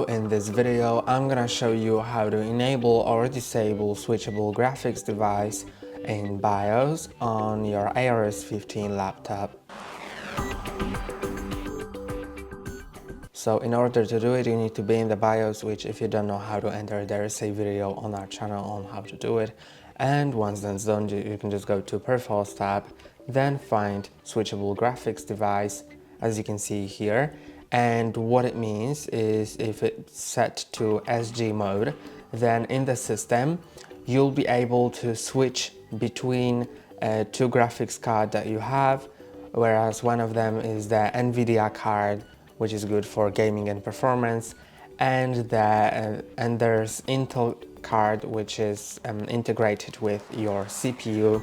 So in this video, I'm gonna show you how to enable or disable switchable graphics device in BIOS on your AORUS 15 laptop. So in order to do it, you need to be in the BIOS, which if you don't know how to enter, there is a video on our channel on how to do it. And once that's done, you can just go to Peripherals tab, then find switchable graphics device, as you can see here. And what it means is if it's set to SG mode, then in the system, you'll be able to switch between two graphics cards that you have, whereas one of them is the NVIDIA card, which is good for gaming and performance, and there's Intel card, which is integrated with your CPU,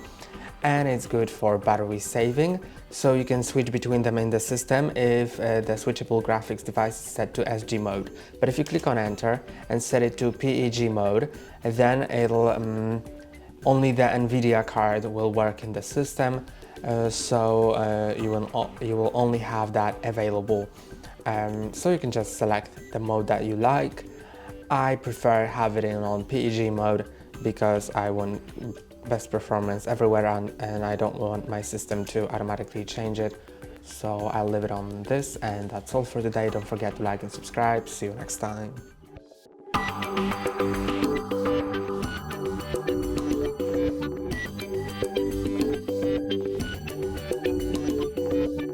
and it's good for battery saving. So you can switch between them in the system if the switchable graphics device is set to SG mode. But if you click on enter and set it to PEG mode, then it'll only the NVIDIA card will work in the system. You will only have that available. So you can just select the mode that you like. I prefer having it on PEG mode because I want best performance everywhere and I don't want my system to automatically change it. So I'll leave it on this, and that's all for today. Don't forget to like and subscribe. See you next time.